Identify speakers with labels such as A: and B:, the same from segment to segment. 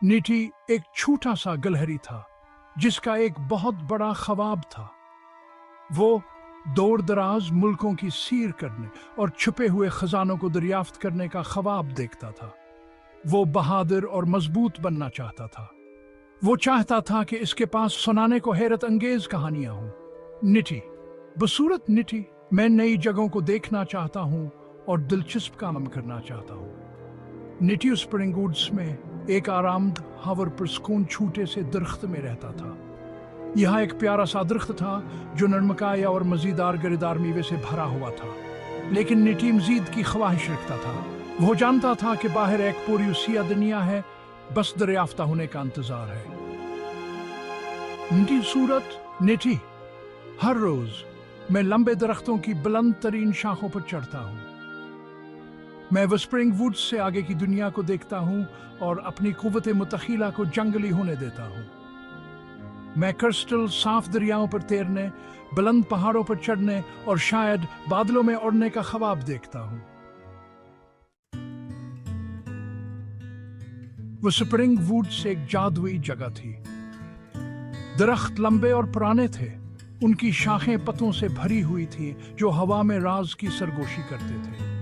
A: Neat एक छोटा सा गलहरी था जिसका एक बहुत बड़ा ख्वाब था। वो दूर दराज मुल्कों की सैर करने और छुपे हुए खजानों को दरियाफ्त करने का ख्वाब देखता था। वो बहादुर और मजबूत बनना चाहता था। वो चाहता था कि इसके पास सुनाने को हैरत अंगेज कहानियां हों। निटी, बसूरत निटी, मैं नई जगहों को देखना चाहता हूँ और दिलचस्प काम करना चाहता हूँ। निटी स्प्रिंग वुड्स में एक आरामद हवर पर सुकून छूटे से दरख्त में रहता था। यहाँ एक प्यारा सा दरख्त था जो नरमकाया और मजीदार गिरदार मेवे से भरा हुआ था, लेकिन निटी मजीद की ख्वाहिश रखता था। वो जानता था कि बाहर एक पूरी उसिया दुनिया है, बस दरियाफ्ता होने का इंतजार है। निटी सूरत निटी, हर रोज मैं लंबे दरख्तों की बुलंद तरीन शाखों पर चढ़ता हूँ। मैं विस्परिंग वुड्स से आगे की दुनिया को देखता हूँ और अपनी कुव्वत मुतखिला को जंगली होने देता हूँ। मैं क्रिस्टल साफ दरियाओं पर तैरने, बुलंद पहाड़ों पर चढ़ने और शायद बादलों में उड़ने का ख्वाब देखता हूँ। विस्परिंग वुड्स एक जादुई जगह थी। दरख्त लंबे और पुराने थे, उनकी शाखें पत्तों से भरी हुई थी जो हवा में राज की सरगोशी करते थे।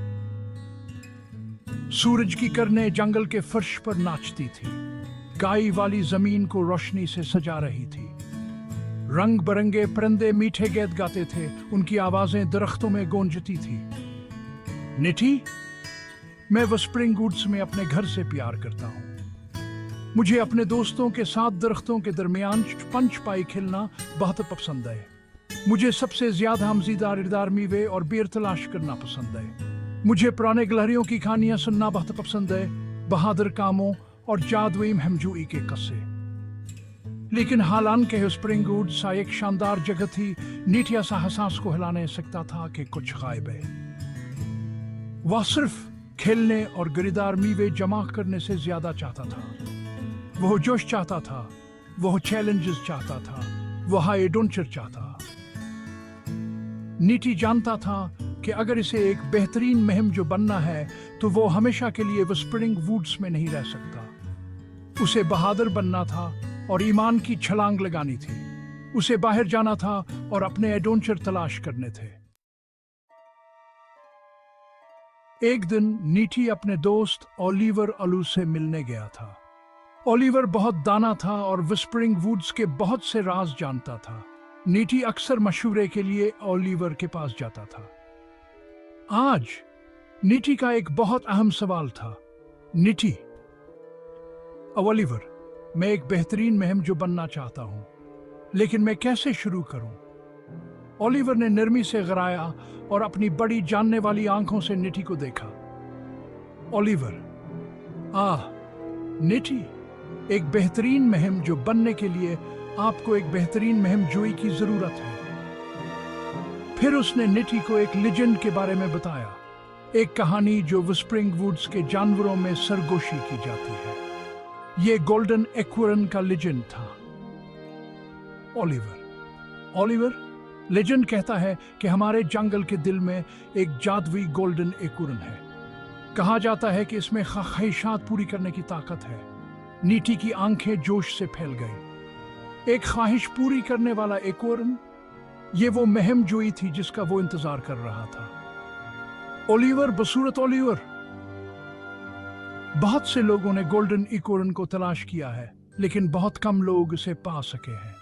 A: सूरज की किरणें जंगल के फर्श पर नाचती थी, गाई वाली जमीन को रोशनी से सजा रही थी। रंग बरंगे परिंदे मीठे गीत गाते थे, उनकी आवाजें दरख्तों में गूंजती थी। निटी, मैं विस्परिंग वुड्स में अपने घर से प्यार करता हूँ। मुझे अपने दोस्तों के साथ दरख्तों के दरमियान पंच पाई खेलना बहुत पसंद है। मुझे सबसे ज्यादा मजेदार मेवे और बेर तलाश करना पसंद है। मुझे पुराने गलहरियों की कहानियां सुनना बहुत पसंद है, बहादुर कामों और जादुई महमजूई के कस्से। लेकिन हालांकि विस्परिंग वुड्स एक शानदार जगह थी, नीटी ऐसा एहसास को हिला नहीं सकता था कि कुछ गायब है। वह सिर्फ खेलने और गिरदार मेवे जमा करने से ज्यादा चाहता था। वह जोश चाहता था, वह चैलेंजेस चाहता था, वह एडवेंचर चाहता। नीटी जानता था कि अगर इसे एक बेहतरीन मुहिम जो बनना है तो वो हमेशा के लिए विस्परिंग वुड्स में नहीं रह सकता। उसे बहादुर बनना था और ईमान की छलांग लगानी थी। उसे बाहर जाना था और अपने एडवेंचर तलाश करने थे। एक दिन नीटी अपने दोस्त ओलिवर अलू से मिलने गया था। ओलिवर बहुत दाना था और विस्परिंग वुड्स के बहुत से राज जानता था। नीटी अक्सर मशवरे के लिए ओलिवर के पास जाता था। आज नीटी का एक बहुत अहम सवाल था। नीटी, ओलिवर, मैं एक बेहतरीन मुहिम जो बनना चाहता हूं, लेकिन मैं कैसे शुरू करूं? ओलिवर ने नरमी से गराया और अपनी बड़ी जानने वाली आंखों से नीटी को देखा। ओलिवर, नीटी, एक बेहतरीन मुहिम जो बनने के लिए आपको एक बेहतरीन मुहिम जोई की जरूरत है। फिर उसने नीटी को एक लेजेंड के बारे में बताया, एक कहानी जो विस्परिंग वुड्स के जानवरों में सरगोशी की जाती है। ये गोल्डन एक्वरन का लेजेंड था। ओलिवर, लेजेंड कहता है कि हमारे जंगल के दिल में एक जादुई गोल्डन एक्वरन है। कहा जाता है कि इसमें ख्वाहिशात पूरी करने की ताकत है। नीटी की आंखें जोश से फैल गई। एक ख्वाहिश पूरी करने वाला एक्वरन, ये वो मुहिम जोई थी जिसका वो इंतजार कर रहा था। ओलिवर, बसूरत ओलिवर, बहुत से लोगों ने गोल्डन एक्वरन को तलाश किया है, लेकिन बहुत कम लोग इसे पा सके हैं।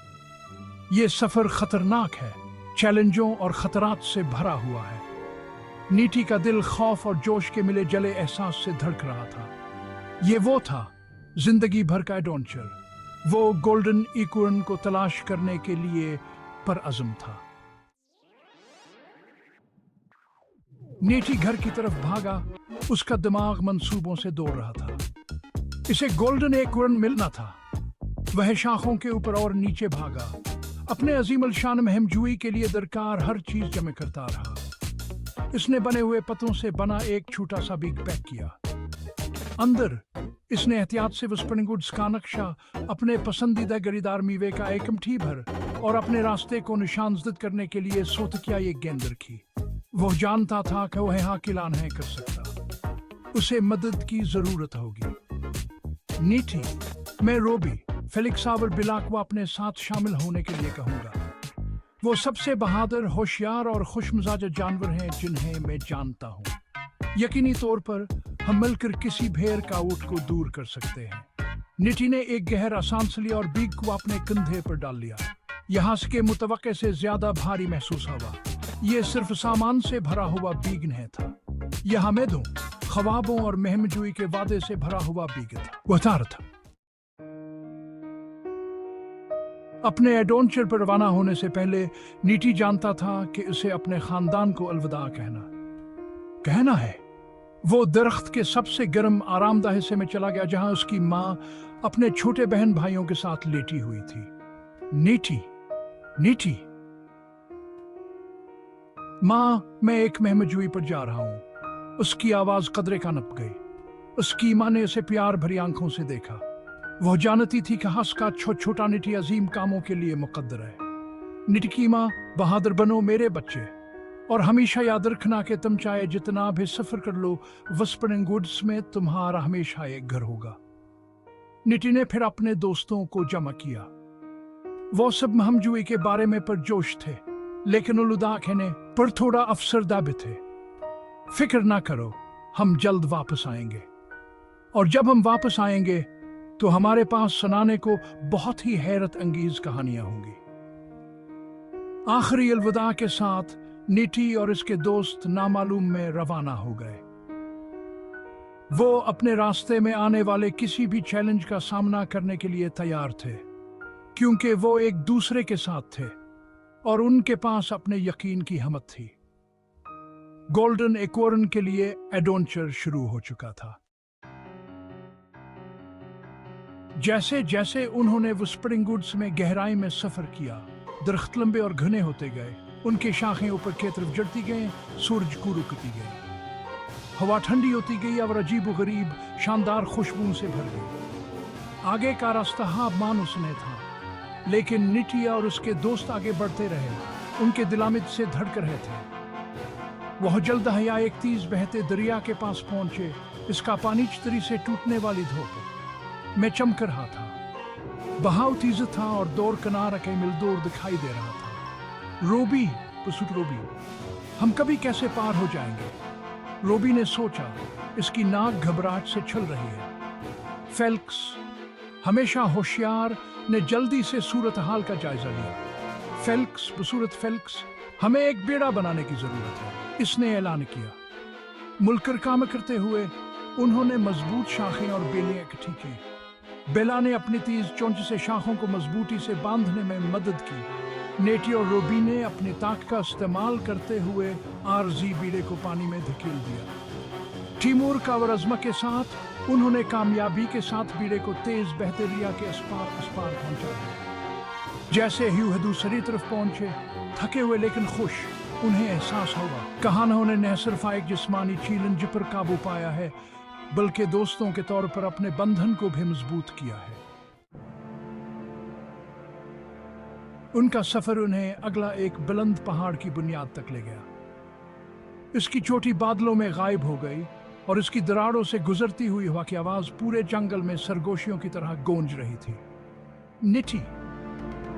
A: ये सफर खतरनाक है, चैलेंजों और खतरात से भरा हुआ है। नीटी का दिल खौफ और जोश के मिले जले एहसास से धड़क रहा था। ये वो था, जिंदगी भर का एडवेंचर। वो गोल्डन एक्वरन को तलाश करने के लिए परअज़्म था। नीटी घर की तरफ भागा, उसका दिमाग मंसूबों से दौड़ रहा था। इसे गोल्डन एक्वरन मिलना था। वह शाखों के ऊपर और नीचे भागा, अपने अजीम शान मुहिम जुई के लिए दरकार हर चीज जमा करता रहा। इसने बने हुए पत्तों से बना एक छोटा सा बिग पैक किया। अंदर इसने एहतियात से विस्परिंग वुड्स का नक्शा, अपने पसंदीदा गरीदार मेवे का एक मुट्ठी भर और अपने रास्ते को निशानजद करने के लिए सोतकिया एक गेंद रखी। वो जानता था कि वह यहाँ किला नहीं कर सकता, उसे मदद की जरूरत होगी। नीटी, मैं रोबी, फेलिक्स और बिला को अपने साथ शामिल होने के लिए कहूंगा। वो सबसे बहादुर, होशियार और खुशमिजाज जानवर हैं जिन्हें मैं जानता हूँ। यकीनी तौर पर हम मिलकर किसी भेड़ का ऊँट को दूर कर सकते हैं। निटी ने एक गहरा सांस लिया और बीग को अपने कंधे पर डाल लिया। यहाँ के मुतवक्के से ज्यादा भारी महसूस हुआ। ये सिर्फ सामान से भरा हुआ बीग नहीं था, यह उम्मीदों, ख्वाबों और महमजूई के वादे से भरा हुआ बीग था। वह तैयार था। अपने एडवेंचर पर रवाना होने से पहले नीटी जानता था कि उसे अपने खानदान को अलविदा कहना है। वो दरख्त के सबसे गर्म आरामदाह हिस्से में चला गया जहां उसकी माँ अपने छोटे बहन भाइयों के साथ लेटी हुई थी। नीटी, माँ, मैं एक महमजूई पर जा रहा हूं। उसकी आवाज कदरे का नप गई। उसकी माँ ने उसे प्यार भरी आंखों से देखा। वह जानती थी कि हंस का छोटा निटी अजीम कामों के लिए मुकद्दर है। निटी की माँ, बहादुर बनो मेरे बच्चे, और हमेशा याद रखना कि तुम चाहे जितना भी सफर कर लो, व्हिस्परिंग वुड्स में तुम्हारा हमेशा एक घर होगा। निटी ने फिर अपने दोस्तों को जमा किया। वो सब महमजूई के बारे में परजोश थे, लेकिन उलुदा कहने पर थोड़ा अफसरदा भी थे। फिक्र ना करो, हम जल्द वापस आएंगे, और जब हम वापस आएंगे तो हमारे पास सुनाने को बहुत ही हैरत अंगेज कहानियां होंगी। आखिरी अलविदा के साथ निटी और इसके दोस्त नामालूम में रवाना हो गए। वो अपने रास्ते में आने वाले किसी भी चैलेंज का सामना करने के लिए तैयार थे, क्योंकि वो एक दूसरे के साथ थे और उनके पास अपने यकीन की हिम्मत थी। गोल्डन एकॉर्न के लिए एडवेंचर शुरू हो चुका था। जैसे जैसे उन्होंने व्हिस्परिंग वुड्स में गहराई में सफर किया, दरख्त लंबे और घने होते गए, उनके शाखें ऊपर की तरफ जड़ती गई, सूरज को रुकती गई, हवा ठंडी होती गई और अजीब गरीब शानदार खुशबू से भर गई। आगे का रास्ता मानुस ने था, लेकिन निटी और उसके दोस्त आगे बढ़ते रहे। उनके दिलामित से धड़क रहे थे। वह जल्द हया एक तेज बहते दरिया के पास पहुंचे। इसका पानी चितरी से टूटने वाली धूप में चमक रहा था। बहाव तेज था और दौर किनारा के मिलदौर दिखाई दे रहा था। रोबी, हम कभी कैसे पार हो जाएंगे? रोबी ने सोचा। इसकी नाक घबराहट से छल रही है। फेलिक्स, हमेशा होशियार, ने जल्दी से सूरत हाल का जायजा लिया। फेलिक्स, हमें एक बेड़ा बनाने की जरूरत है, इसने ऐलान किया। मुलकर काम करते हुए उन्होंने मजबूत शाखें और बेलें इकट्ठी की। बेला ने अपनी तेज चोंच से शाखों को मजबूती से बांधने में मदद की। नेटी और रोबी ने अपनी ताकत का इस्तेमाल करते हुए आरजी बेड़े को पानी में धकेल दिया। टीमूर का और अज़्मा के साथ उन्होंने कामयाबी के साथ बेड़े को तेज बहते दरिया के उस पार पहुंचा दिया। जैसे ही वह दूसरी तरफ पहुंचे, थके हुए लेकिन खुश, उन्हें एहसास हुआ कहा उन्होंने न सिर्फ एक जिस्मानी चैलेंज पर काबू पाया है, बल्कि दोस्तों के तौर पर अपने बंधन को भी मजबूत किया है। उनका सफर उन्हें अगला एक बुलंद पहाड़ की बुनियाद तक ले गया। इसकी चोटी बादलों में गायब हो गई और इसकी दरारों से गुजरती हुई हवा की आवाज पूरे जंगल में सरगोशियों की तरह गूंज रही थी। निटी,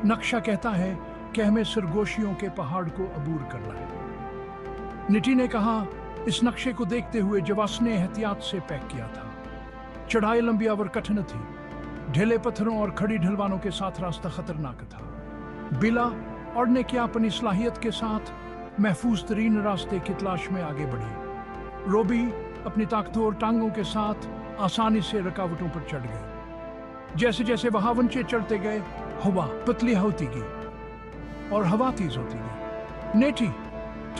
A: नक्शा कहता है कि हमें सरगोशियों के पहाड़ को अबूर करना है। निटी ने कहा, इस नक्शे को देखते हुए जवास ने एहतियात से पैक किया था। चढ़ाई लंबी और कठिन थी। ढीले पत्थरों और खड़ी ढलवानों के साथ रास्ता खतरनाक था। बिला और ने क्या अपनी सलाहियत के साथ महफूज तरीन रास्ते की तलाश में आगे बढ़ी। रोबी अपनी ताकतवर टांगों के साथ आसानी से रुकावटों पर चढ़ गए। जैसे जैसे वहां ऊंचे चढ़ते गए, हवा पतली होती गई और हवा तेज होती गई। नेटी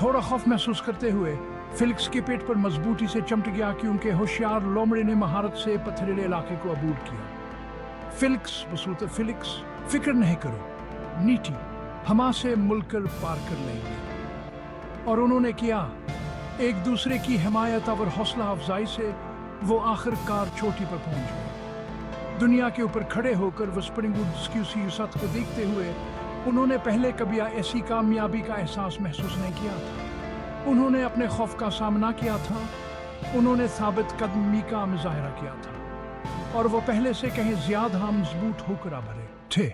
A: थोड़ा खौफ महसूस करते हुए फेलिक्स के पेट पर मजबूती से चमट गया, क्योंकि होशियार लोमड़े ने महारत से पथरीले इलाके को अबूर किया। फेलिक्स, फिक्र नहीं करो नीटी, हमा से मुलकर पार कर लेंगे। और उन्होंने किया। एक दूसरे की हिमायत और हौसला अफजाई से वो आखिरकार चोटी पर पहुंच गए। दुनिया के ऊपर खड़े होकर व्हिस्परिंग वुड्स की उसी वसअत को देखते हुए उन्होंने पहले कभी ऐसी कामयाबी का एहसास महसूस नहीं किया था। उन्होंने अपने खौफ का सामना किया था। उन्होंने साबित कदमी का मुजाहरा किया था। اور وہ پہلے سے کہیں زیادہ مضبوط ہوकर ابھرے تھے۔